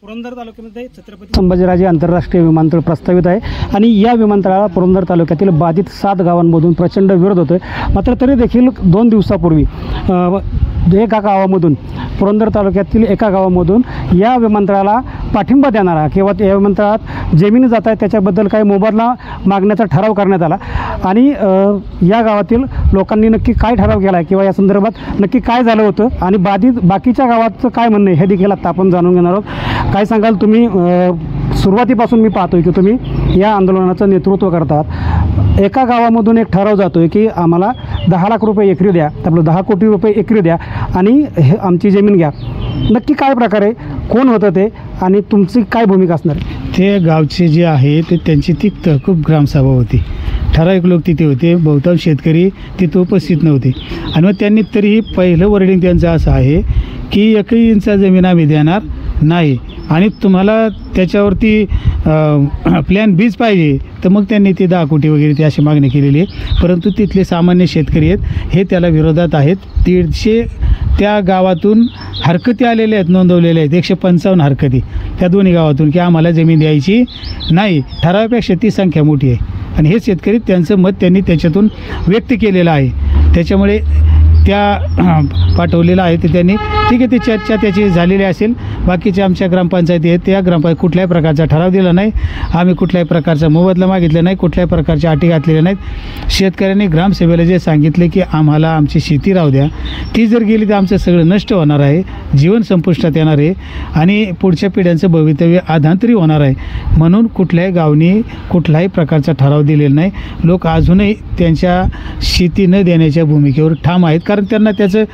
पुरंदर तालुक्यामध्ये छत्रपती संभाजीराजे आंतरराष्ट्रीय विमानतळ प्रस्तावित आहे आणि या विमानतळाला पुरंदर तालुक्यातील बाधित 7 गावांमधून प्रचंड विरोध होतोय। मात्र तरी देखील 2 दिवसापूर्वी एका गावामधून पुरंदर तालुक्यातील एका गावामधून या विमानतळाला पाठिंबा देणारा किंवा या विमानतळात जमिनी जात आहेत त्याच्याबद्दल काही मोबदला मागण्याचा ठराव करण्यात आला आणि या गावातील लोकांनी नक्की काय ठराव केला आहे किंवा या संदर्भात नक्की काय झालं होतं आणि बाकीच्या गावाचं काय म्हणणं आहे हे देखील आता आपण जाणून घेणार आहोत। काय सांगाल तुम्ही? सुरुवातीपासून मी पाहतोय की तुम्ही या आंदोलनाचं नेतृत्व करतात। एका गावामधून एक ठराव जातोय की आम्हाला 10 लाख रुपये एकरी द्या, आपलं 10 कोटी रुपये एकरी द्या आणि हे आमची जमीन घ्या। नक्की काय प्रकारे कोण होतं ते आणि तुमची काय भूमिका असणार? ते गावचे जे आहे ते त्यांची ती तहकूब ग्रामसभा होती, ठराविक लोक तिथे होते, बहुतांश शेतकरी तिथे उपस्थित नव्हते आणि मग त्यांनी तरीही पहिलं वर्डिंग त्यांचं असं आहे की 1 इंच जमीन आम्ही देणार नाही आणि तुम्हाला त्याच्यावरती प्लॅन बीच पाहिजे तर मग त्यांनी ते 10 कोटी वगैरे ती अशी मागणी केलेली आहे। परंतु तिथले सामान्य शेतकरी आहेत हे त्याला विरोधात आहेत। 150 त्या गावातून हरकती आलेल्या आहेत, नोंदवलेल्या आहेत, 155 हरकती त्या दोन्ही गावातून की आम्हाला जमीन द्यायची नाही। ठरावापेक्षा ती संख्या मोठी आहे आणि हे शेतकरी त्यांचं मत त्यांनी त्याच्यातून व्यक्त केलेलं आहे। त्याच्यामुळे त्या पाठवलेलं आहे ते त्यांनी ठीक आहे, ती चर्चा त्याची झालेली असेल। बाकीच्या आमच्या ग्रामपंचायती आहेत त्या ग्रामपंचायत कुठल्याही प्रकारचा ठराव दिला नाही, आम्ही कुठल्याही प्रकारचा मोबदला मागितला नाही, कुठल्याही प्रकारच्या अटी घातलेल्या नाहीत। शेतकऱ्यांनी ग्रामसभेला जे सांगितले की आम्हाला आमची शेती राहू द्या, ती जर गेली तर आमचं सगळं नष्ट होणार आहे, जीवन संपुष्टात येणार आहे आणि पुढच्या पिढ्यांचं भवितव्य अधांतरी होणार आहे। म्हणून कुठल्याही गावनी कुठल्याही प्रकारचा ठराव दिलेला नाही। लोक अजूनही त्यांच्या शेती न देण्याच्या भूमिकेवर ठाम आहेत, कारण त्यांना त्याचं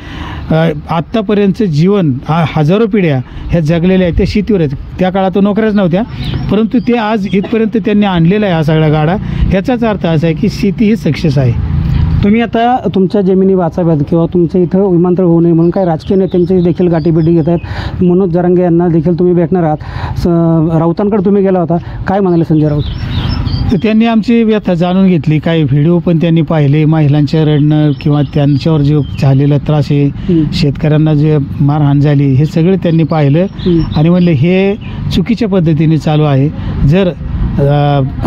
आत्तापर्यंतचं जीवन हजारो पिढ्या ह्या जगलेल्या आहेत त्या शेतीवर आहेत। त्या काळात नोकऱ्याच नव्हत्या, परंतु ते आज इथपर्यंत त्यांनी आणलेला आहे हा सगळा गाडा। ह्याचाच अर्थ असा आहे की शेती ही सक्सेस आहे। तुम्ही आता तुमच्या जमिनी वाचाव्यात किंवा तुमच्या इथं विमानतळ होऊ नये म्हणून काही राजकीय नेत्यांची देखील गाठीभेटी घेत आहेत। मनोज जरांगे यांना देखील तुम्ही भेटणार आहात। राऊतांकडे तुम्ही गेला होता, काय म्हणाले संजय राऊत? तर त्यांनी आमची व्यथा जाणून घेतली, काही व्हिडिओ पण त्यांनी पाहिले, महिलांच्या रडणं किंवा त्यांच्यावर जो झालेला त्रास आहे, शेतकऱ्यांना जे मारहाण झाली हे सगळं त्यांनी पाहिलं आणि म्हणले हे चुकीच्या पद्धतीने चालू आहे। जर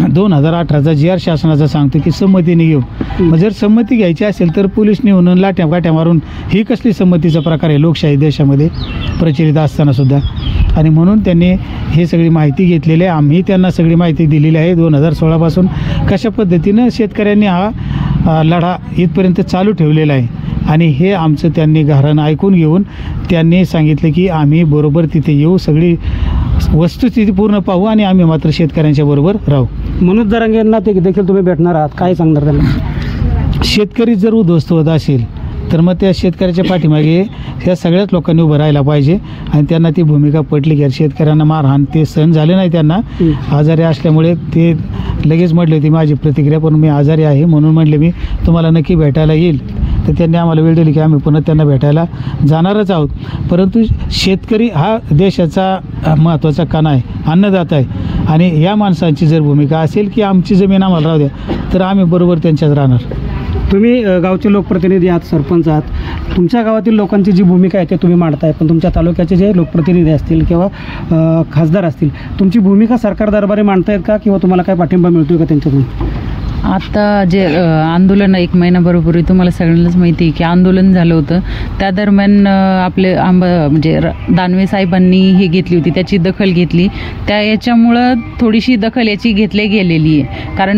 2018चा GR शासनाचा सांगतो की संमतीने घेऊ, मग जर संमती घ्यायची असेल तर पोलीस नेऊन लाट्या मारून ही कसली संमतीचा प्रकार आहे लोकशाही देशामध्ये प्रचलित असताना सुद्धा। आणि म्हणून त्यांनी हे सगळी माहिती घेतलेली आहे, आम्ही त्यांना सगळी माहिती दिलेली आहे 2016 पासून कशा पद्धतीनं शेतकऱ्यांनी हा लढा इथपर्यंत चालू ठेवलेला आहे आणि हे आमचं त्यांनी गाऱ्हाणं ऐकून घेऊन त्यांनी सांगितलं की आम्ही बरोबर तिथे येऊ, सगळी वस्तुस्थिती पूर्ण पाहू आणि आम्ही मात्र शेतकऱ्यांच्या बरोबर राहू। मनोज जरांगे यांना ते देखील तुम्ही भेटणार आहात, काय सांगणार त्यांना? शेतकरी जर उद्ध्वस्त होत असेल तर मग त्या शेतकऱ्याच्या पाठीमागे ह्या सगळ्याच लोकांनी उभं राहायला पाहिजे आणि त्यांना ती भूमिका पटली की शेतकऱ्यांना मारहाण ते सहन झाले नाही, त्यांना आजारी असल्यामुळे ते लगेच म्हटले होते माझी प्रतिक्रिया पण मी आजारी आहे म्हणून म्हटले मी तुम्हाला नक्की भेटायला येईल। तर त्यांनी आम्हाला वेळ दिली की आम्ही पुन्हा त्यांना भेटायला जाणारच आहोत। परंतु शेतकरी हा देशाचा महत्त्वाचा कणा आहे, अन्नदाता आहे आणि या माणसांची जर भूमिका असेल की आमची जमीन आम्हाला राहू द्या तर आम्ही बरोबर त्यांच्यात राहणार। तुम्ही गावचे लोकप्रतिनिधी आहात, सरपंच आहात, तुमच्या गावातील लोकांची जी भूमिका आहे ते तुम्ही मांडताय, पण तुमच्या तालुक्याचे जे लोकप्रतिनिधी असतील किंवा खासदार असतील तुमची भूमिका सरकार दरबारी मांडतायत का किंवा तुम्हाला काय पाठिंबा मिळतोय का त्यांच्याकडून? आता जे आंदोलन 1 महिन्याबरोबर तुम्हाला सगळ्यांनाच माहिती आहे की आंदोलन झालं होतं, त्या दरम्यान आपले म्हणजे दानवे साहेबांनी हे घेतली होती, त्याची दखल घेतली, याच्यामुळं थोडीशी दखल याची घेतली गेलेली आहे। कारण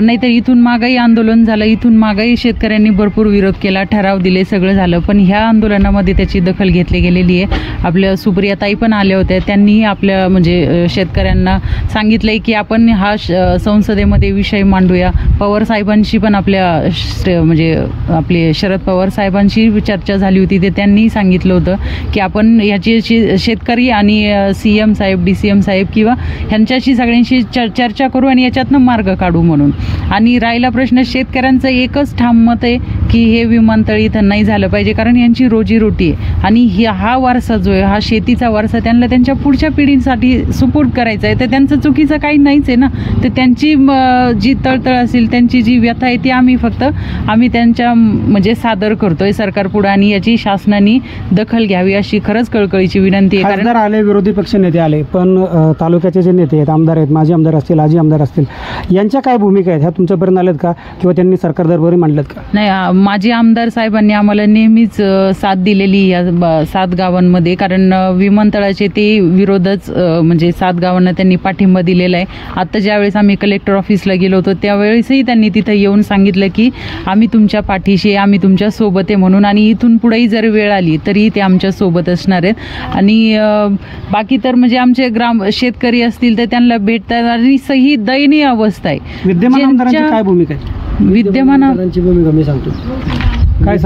नाहीतर इथून मागही आंदोलन झालं, इथून मागही शेतकऱ्यांनी भरपूर विरोध केला, ठराव दिले, सगळं झालं, पण ह्या आंदोलनामध्ये त्याची दखल घेतली गेलेली आहे। आपल्या सुप्रियाताई पण आल्या होत्या, त्यांनीही आपल्या म्हणजे शेतकऱ्यांना सांगितलं आहे की आपण हा संसदेमध्ये विषय मांडूया। पवार साहेबांशी पण आपल्या म्हणजे आपले शरद पवार साहेबांशी चर्चा झाली होती, ते त्यांनी सांगितलं होतं की आपण ह्याची शेतकरी आणि CM साहेब, DCM साहेब किंवा ह्यांच्याशी सगळ्यांशी चर्चा करू आणि याच्यातनं मार्ग काढू म्हणून। आणि राहिला प्रश्न शेतकऱ्यांचं एकच ठाम मत आहे की हे विमानतळ इथं नाही झालं पाहिजे, कारण यांची रोजीरोटी आहे आणि हा वारसा जो आहे हा शेतीचा वारसा त्यांना त्यांच्या पुढच्या पिढींसाठी सुपूर्द करायचा आहे, तर त्यांचं चुकीचं काही नाहीच आहे ना। तर त्यांची जी तळतळ असेल असेल त्यांची जी व्यथा आहे ती आम्ही त्यांच्या म्हणजे सादर करतोय सरकारपुढे, आणि याची शासनाने दखल घ्यावी अशी खरंच कळकळीची विनंती आहे. खासदार आले, विरोधी पक्ष नेते आले, पण तालुक्याचे जे नेते आहेत, आमदार आहेत, माजी आमदार असतील, आजी आमदार असतील, यांच्या काय भूमिका आहेत ह्या तुमच्यापर्यंत आल्यात का, किंवा त्यांनी सरकार दरबारी मांडल्यात का? नाही, माजी आमदार साहेबांनी आम्हाला नेहमीच साथ दिलेली या 7 गावांमध्ये, कारण विमानतळाचे ते विरोधच म्हणजे 7 गावांना त्यांनी पाठिंबा दिलेला आहे. आता ज्यावेळेस आम्ही कलेक्टर ऑफिसला गेलो होतो त्यावेळेसही त्यांनी तिथं येऊन सांगितलं की आम्ही तुमच्या पाठीशी, आम्ही तुमच्या सोबत आहे म्हणून, आणि इथून पुढेही जर वेळ आली तरी ते आमच्या सोबत असणार आहेत. आणि बाकी तर म्हणजे आमचे शेतकरी असतील तर त्यांना भेटतात, आणि सही दयनीय अवस्था आहे. विद्यमान आमदारांची काय भूमिका आहे? विद्यमान आमदारांची भूमिका मी सांगतो. काय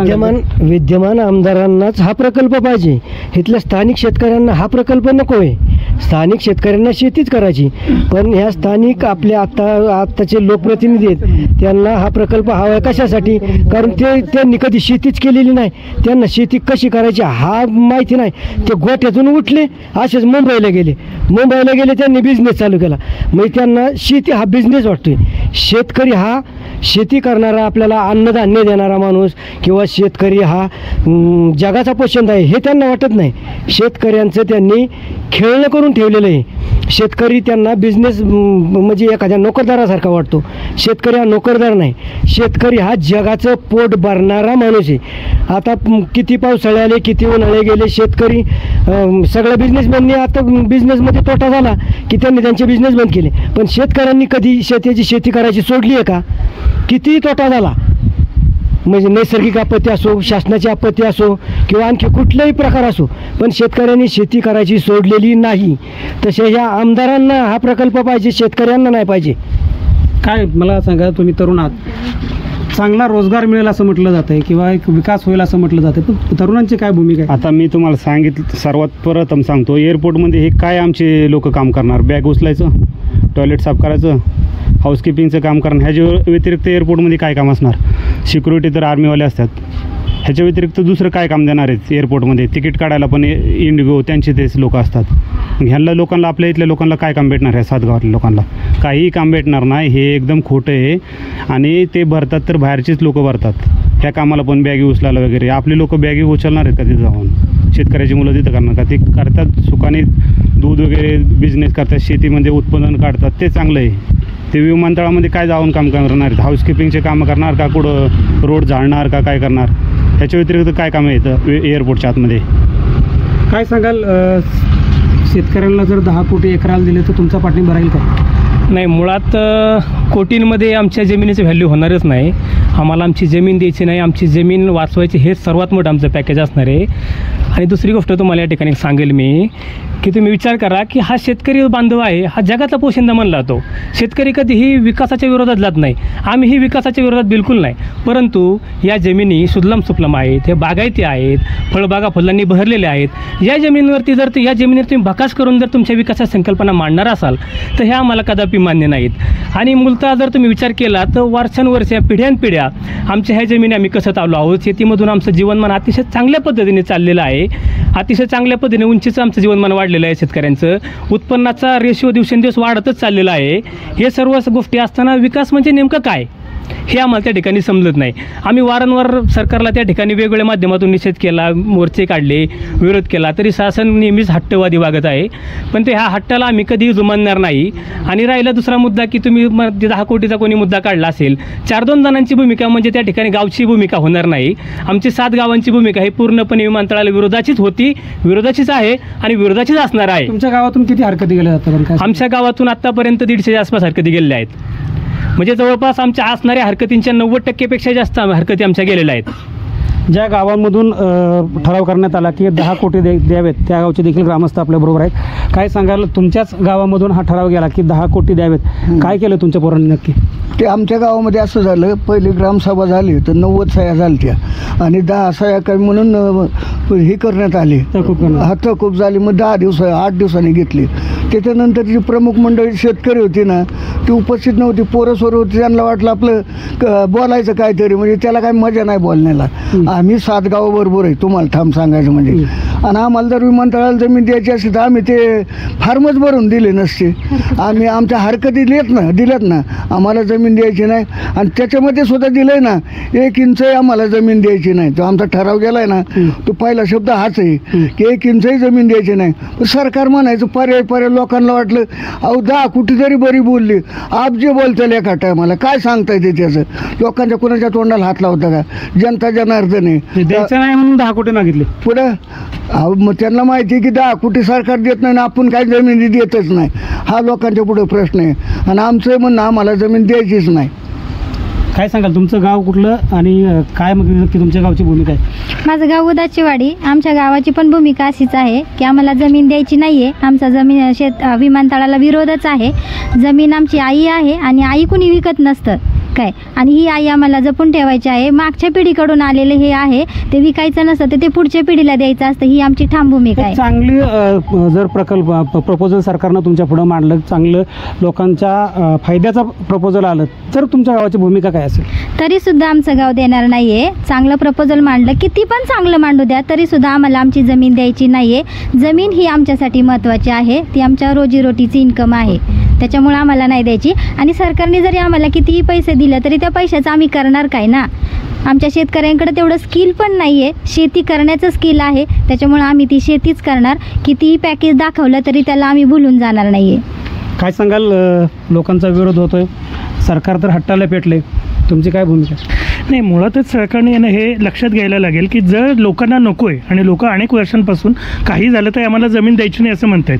विद्यमान आमदारांनाच हा प्रकल्प पाहिजे. इथल्या स्थानिक शेतकऱ्यांना हा प्रकल्प नको आहे. स्थानिक शेतकऱ्यांना शेतीच करायची, पण ह्या स्थानिक आपल्या आत्ताचे लोकप्रतिनिधी आहेत त्यांना हा प्रकल्प हवा आहे. कशासाठी? कारण त्यांनी कधी शेतीच केलेली नाही, त्यांना शेती कशी करायची हा माहिती नाही. ते गोठ्यातून उठले, असेच मुंबईला गेले, त्यांनी बिझनेस चालू केला. मग त्यांना शेती हा बिझनेस वाटतोय. शेतकरी हा शेती करणारा, आपल्याला अन्नधान्य देणारा माणूस, किंवा शेतकरी हा जगाचा पोषण आहे हे त्यांना वाटत नाही. शेतकऱ्यांचं त्यांनी खेळणं करून ठेवलेलं आहे. शेतकरी त्यांना बिझनेस म्हणजे एखाद्या नोकरदारासारखा वाटतो. शेतकरी हा नोकरदार नाही, शेतकरी हा जगाचं पोट भरणारा माणूस आहे. आता किती पावसाळे आले, किती उन्हाळे गेले, शेतकरी सगळ्या बिझनेसमॅननी आता बिझनेसमध्ये तोटा झाला की त्यांनी त्यांचे बिझनेस बंद केले. पण शेतकऱ्यांनी कधी शेती करायची सोडली आहे का? कितीही तोटा झाला, म्हणजे नैसर्गिक आपत्ती असो, शासनाची आपत्ती असो, किंवा आणखी कुठलाही प्रकार असो, पण शेतकऱ्यांनी शेती करायची सोडलेली नाही. तसे ह्या आमदारांना हा प्रकल्प पाहिजे, शेतकऱ्यांना नाही पाहिजे. काय मला सांगा, तुम्ही तरुण आहात, चांगला रोजगार मिळेल असं म्हटलं जातं आहे, किंवा एक विकास होईल असं म्हटलं जातं, पण तरुणांची काय भूमिका आहे? आता मी तुम्हाला सांगितलं, सर्वात प्रथम सांगतो, एअरपोर्टमध्ये हे काय आमचे लोक काम करणार? बॅग उचलायचं, टॉयलेट साफ करायचं, हाऊसकीपिंगचं काम करणं, ह्याच्या व्यतिरिक्त एअरपोर्टमध्ये काय काम असणार? सिक्युरिटी तर आर्मीवाले असतात, ह्याच्या व्यतिरिक्त दुसरं काय काम देणार आहेत एअरपोर्टमध्ये? तिकीट काढायला पण इंडिगो त्यांचे तेच लोक असतात. ह्यांना लोकांना, आपल्या इथल्या लोकांना काय काम भेटणार? ह्या 7 गावातल्या लोकांना काहीही काम भेटणार नाही. हे एकदम खोटं आहे. आणि ते भरतात तर बाहेरचेच लोक भरतात ह्या कामाला, पण बॅगी उचलायला वगैरे. आपले लोक बॅगी उचलणार आहेत का तिथं जाऊन? शेतकऱ्याची मुलं तिथं करणार का? ते करतात सुखाने, दूध वगैरे बिझनेस करतात, शेतीमध्ये उत्पादन काढतात, ते चांगलं आहे. ते विमानतळामध्ये काय जाऊन काम करणार आहेत? हाऊसकीपिंगचे कामं करणार का? कुठं रोड झाडणार का? काय करणार? ह्याच्या व्यतिरिक्त काय कामं येतं एअरपोर्टच्या आतमध्ये? काय सांगाल, शेतकऱ्यांना जर 10 कोटी एकराला दिले तर तुमचा पाठिंबा राहील का? नाही, मुळात कोटींमध्ये आमच्या जमिनीचं व्हॅल्यू होणारच नाही. आम्हाला आमची जमीन द्यायची नाही, आमची जमीन वाचवायची, हे सर्वात मोठं आमचं पॅकेज असणार आहे. आणि दुसरी गोष्ट तुम्हाला या ठिकाणी सांगेल मी, की तुम्ही विचार करा की हा शेतकरी बांधव आहे, हा जगाचा पोशिंदा मानला जातो. शेतकरी कधीही विकासाच्या विरोधात जात नाही, आम्हीही विकासाच्या विरोधात बिलकुल नाही. परंतु या जमिनी सुजलाम सुफलाम आहेत, हे बागायती आहेत, फळबागा फुलांनी बहरलेल्या आहेत. या जमिनीवरती जर या जमिनीवर तुम्ही भकास करून जर तुमच्या विकासाच्या संकल्पना मांडणार असाल तर ह्या आम्हाला कदापि मान्य नाहीत. आणि मूलतः जर तुम्ही विचार केला तर वर्षानुवर्षे, पिढ्यानपिढ्या आमच्या ह्या जमिनी आम्ही कसं चाललो आहोत. शेतीमधून आमचं जीवनमान अतिशय चांगल्या पद्धतीने चाललेलं आहे, अतिशय चांगल्या पद्धतीने उंचीचं आमचं जीवनमान वाढलेलं आहे. शेतकऱ्यांचं उत्पन्नाचा रेशिओ दिवसेंदिवस वाढतच चाललेला आहे. हे सर्व गोष्टी असताना विकास म्हणजे नेमकं काय हे आम्हाला त्या ठिकाणी समजत नाही. आम्ही वारंवार सरकारला त्या ठिकाणी वेगवेगळ्या माध्यमातून निषेध केला, मोर्चे काढले, विरोध केला, तरी शासन नेहमीच हट्टवादी वागत आहे. पण ते ह्या हट्टाला आम्ही कधीही जुमानणार नाही. आणि राहिला दुसरा मुद्दा की तुम्ही 10 कोटीचा कोणी मुद्दा काढला असेल, 4-2 जणांची भूमिका म्हणजे त्या ठिकाणी गावची भूमिका होणार नाही. आमची 7 गावांची भूमिका ही पूर्णपणे विमानतळाला विरोधाचीच होती, विरोधाचीच आहे आणि विरोधाचीच असणार आहे. तुमच्या गावातून किती हरकती गेल्या जातात? आमच्या गावातून आत्तापर्यंत 150च्या आसपास हरकती गेलेल्या आहेत. म्हणजे जवळपास आमच्या असणाऱ्या हरकतींच्या 90% जास्त हरकती आमच्या गेलेल्या आहेत. ज्या गावांमधून ठराव करण्यात आला की 10 कोटी द्यावेत, त्या गावचे देखील ग्रामस्थ आपल्याबरोबर आहेत. काय सांगाल, तुमच्याच गावामधून हा ठराव गेला की 10 कोटी द्यावेत, काय केलं तुमच्या पोरांनी नक्की? ते आमच्या गावामध्ये असं झालं, पहिली ग्रामसभा झाली तर 90 सह्या झाल्या आणि 10 सह्या काय म्हणून हे करण्यात आले, तहकूब झाली. मग 10 दिवस 8 दिवसांनी घेतली. त्याच्यानंतर जी प्रमुख मंडळी शेतकरी होती ना ती उपस्थित नव्हती, पोरं सोरं होती, त्यांना वाटलं आपलं बोलायचं काहीतरी, म्हणजे त्याला काही मजा नाही बोलण्याला. आम्ही 7 गावाबरोबर आहे तुम्हाला ठाम सांगायचं म्हणजे. आणि आम्हाला जर विमानतळाला जमीन द्यायची असते तर आम्ही ते फार्मच भरून दिले नसते. आम्ही आमच्या हरकती दिल्यात ना आम्हाला जमीन द्यायची नाही. आणि त्याच्यामध्ये सुद्धा दिलं आहे ना 1 इंचही आम्हाला जमीन द्यायची नाही. तो आमचा ठराव गेला आहे ना तो पहिला शब्द हाच आहे की 1 इंचही जमीन द्यायची नाही. पण सरकार म्हणायचं पर्याय लोकांना वाटलं अहो 10 कोटी जरी बरी बोलली, आप जे बोलताल एका टायमाला काय सांगता येते त्याचं. लोकांच्या कोणाच्या तोंडाला हात लावता का? जनता जनार्दन आहे. द्यायचं नाही म्हणून 10 कोटी मागितले पुढं अहो मग त्यांना माहिती आहे की 10 कोटी सरकार देत नाही, आपण काय जमिनी देतच नाही. हा लोकांच्या पुढे प्रश्न आहे. आणि आमचं म्हणणं आम्हाला जमीन द्यायचीच नाही. काय सांगाल, तुमचं गाव कुठलं आणि काय मग नक्की तुमच्या गावची भूमिका आहे? माझं गाव उदाचीवाडी. आमच्या गावाची पण भूमिका अशीच आहे की आम्हाला जमीन द्यायची नाही आहे. आमचा जमीन विमानतळाला विरोधच आहे. जमीन आमची आई आहे आणि आई कुणी विकत नसतं काय. आणि ही आई आम्हाला जपून ठेवायची आहे. मागच्या पिढीकडून आलेले हे आहे ते विकायचं नसतं, ते पुढच्या पिढीला द्यायचं असतं. ही आमची ठाम भूमिका आहे. चांगली जर प्रपोजल सरकारनं तुमच्या पुढं मांडलं, चांगलं लोकांच्या फायद्याचा प्रपोजल आलं तर तुमच्या गावाची भूमिका काय असेल? तरीसुद्धा आमचं गाव देणार नाही आहे. चांगलं प्रपोजल मांडलं, किती पण चांगलं मांडू द्या, तरीसुद्धा आम्हाला आमची जमीन द्यायची नाही आहे. जमीन ही आमच्यासाठी महत्त्वाची आहे. ती आमच्या रोजीरोटीची इन्कम आहे, त्याच्यामुळे आम्हाला नाही द्यायची. आणि सरकारने जरी आम्हाला कितीही पैसे दिले तरी त्या पैशाचं आम्ही करणार काय ना. आमच्या शेतकऱ्यांकडे तेवढं स्किल पण नाही आहे. शेती करण्याचं स्किल आहे, त्याच्यामुळे आम्ही ती शेतीच करणार. कितीही पॅकेज दाखवलं तरी त्याला आम्ही भुलून जाणार नाही आहे. काय सांगाल, लोकांचा विरोध होतोय, सरकार तर हट्टाला पेटले, तुमची काय भूमिका? नाही, मुळातच सरकारने यानं हे लक्षात घ्यायला लागेल की जर लोकांना नको आहे आणि लोक अनेक वर्षांपासून काही झालं तर आम्हाला जमीन द्यायची नाही असं म्हणतात,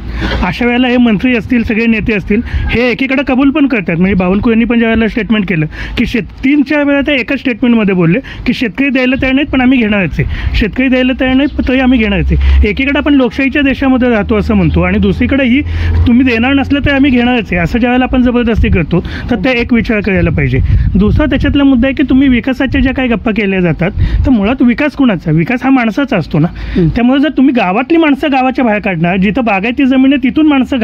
अशा वेळेला हे मंत्री असतील, सगळे नेते असतील, हे एकीकडे कबूल पण करतात. म्हणजे बावनकुळे यांनी पण ज्यावेळेला स्टेटमेंट केलं की 3-4 वेळा ते एकाच स्टेटमेंटमध्ये बोलले की शेतकरी द्यायला तयार नाहीत पण आम्ही घेणारच आहे, शेतकरी द्यायला तयार नाहीत तरी आम्ही घेणारच आहे. एकीकडे आपण लोकशाहीच्या देशामध्ये राहतो असं म्हणतो आणि दुसरीकडे ही तुम्ही देणार नसलं तर आम्ही घेणारच आहे असं ज्यावेळेला आपण जबरदस्ती करतो तर ते एक विचार करायला पाहिजे. दुसरा त्याच्यातला मुद्दा आहे की तुम्ही विकासाच्या ज्या काही गप्पा केल्या जातात तर मुळात विकास कुणाचा? विकास हा माणसाचा असतो ना. त्यामुळे जर तुम्ही गावातली माणसं गावाच्या बाहेर काढणार, जिथं बागायती जमीन आहे तिथून माणसं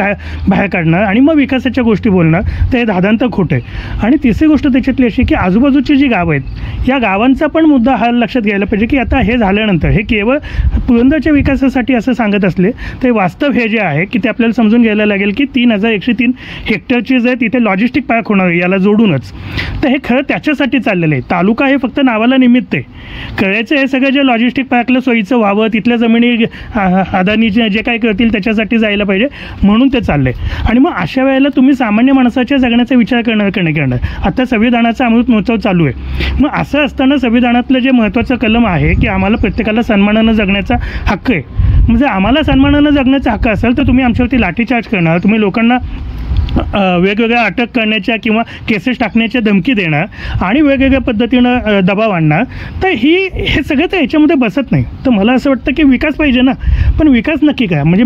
बाहेर काढणार आणि मग विकासाच्या गोष्टी बोलणार तर हे धादांत खोटं आहे. आणि तिसरी गोष्ट त्याच्यातली अशी की आजूबाजूची जी गावं आहेत या गावांचा पण मुद्दा हा लक्षात घ्यायला पाहिजे की आता हे झाल्यानंतर हे केवळ पुरंदरच्या विकासासाठी असं सांगत असले तर वास्तव हे जे आहे की ते आपल्याला समजून घ्यायला लागेल की 3103 हेक्टरचे जे तिथे लॉजिस्टिक पार्क होणार आहे याला जोडूनच, तर हे खरं त्याच्यासाठी चाललेलं आहे. तालुका हे फक्त नावाला निमित्त आहे. करायचं हे सगळं जे लॉजिस्टिक पार्कला सोयीचं व्हावं, तिथल्या जमिनी अदानी जे काय करतील त्याच्यासाठी जायला पाहिजे म्हणून ते चाललं आहे. आणि मग अशा वेळेला तुम्ही सामान्य माणसाच्या जगण्याचा विचार करणार. आता संविधानाचा अमृत महोत्सव चालू आहे. मग असं असताना संविधानातलं जे महत्त्वाचं कलम आहे की आम्हाला प्रत्येकाला सन्मानानं जगण्याचा हक्क आहे. म्हणजे आम्हाला सन्मानानं जगण्याचा हक्क असेल तर तुम्ही आमच्यावरती लाठीचार्ज करणार, तुम्ही लोकांना वेगवेगळ्या अटक करण्याच्या किंवा केसेस टाकण्याच्या धमकी देणार आणि वेगवेगळ्या पद्धतीनं दबाव आणणार, तर हे सगळं तर ह्याच्यामध्ये बसत नाही. तर मला असं वाटतं की विकास पाहिजे ना, पण विकास नक्की काय? म्हणजे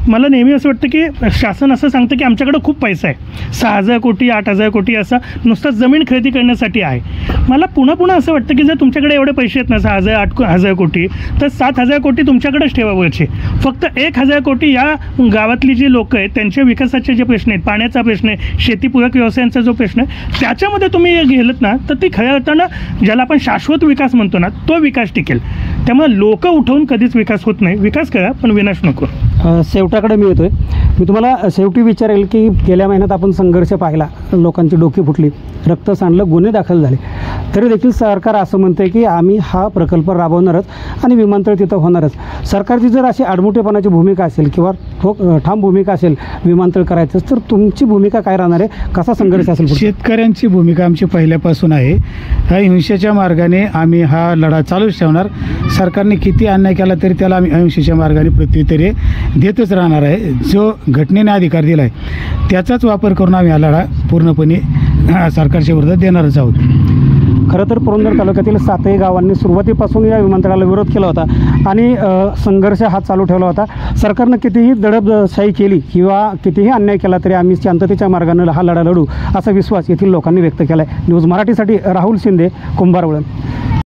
मला नेहमी असं वाटतं की शासन असं सांगतं की आमच्याकडं खूप पैसा आहे, 6,000 कोटी 8,000 कोटी असा नुसतं जमीन खरेदी करण्यासाठी आहे. मला पुन्हा असं वाटतं की जर तुमच्याकडे एवढे पैसे आहेत ना 6,000 8,000 कोटी तर 7,000 कोटी तुमच्याकडेच ठेवावरचे. फक्त 1,000 कोटी या गावातली जी लोक आहेत त्यांच्या विकासाचे जे प्रश्न आहेत, पाण्याचा प्रश्न आहे, शेतीपूरक व्यवसायांचा जो प्रश्न आहे त्याच्यामध्ये तुम्ही गेलत ना तर ती खऱ्या अर्थानं ज्याला आपण शाश्वत विकास म्हणतो ना तो विकास टिकेल. त्यामुळे लोक उठवून कधीच विकास होत नाही. विकास करा पण विनाश नको. शेवटाकडे मी येतोय. मी तुम्हाला शेवटी विचारेल की गेल्या महिन्यात आपण संघर्ष पाहिला, लोकांची डोकी फुटली, रक्त सांडलं, गुन्हे दाखल झाले, तरी देखील सरकार असं म्हणतं की आम्ही हा प्रकल्प राबवणारच आणि विमानतळ तिथं होणारच. सरकारची जर अशी आडमुठेपणाची भूमिका असेल किंवा ठाम भूमिका असेल विमानतळ करायचं तर तुमची भूमिका काय राहणार आहे? कसा संघर्ष असेल? शेतकऱ्यांची भूमिका आमची पहिल्यापासून आहे. ह्या हिंसेच्या मार्गाने आम्ही हा लढा चालूच ठेवणार. सरकारने किती अन्याय केला तरी त्याला आम्ही अहिंसेच्या मार्गाने प्रत्युत्तरे देतच राहणार आहे. जो घटनेने अधिकार दिला आहे त्याचाच वापर करून आम्ही हा लढा पूर्णपणे सरकारच्या विरोधात देणारच आहोत. खरं तर पुरंदर तालुक्यातील 7ही गावांनी सुरुवातीपासून या विमानतळाला विरोध केला होता आणि संघर्ष हा चालू ठेवला होता. सरकारनं कितीही दडपशाही केली किंवा कितीही अन्याय केला तरी आम्ही शांततेच्या मार्गाने हा लढा लढू असा विश्वास येथील लोकांनी व्यक्त केला आहे. न्यूज मराठीसाठी राहुल शिंदे, कुंभारवळण.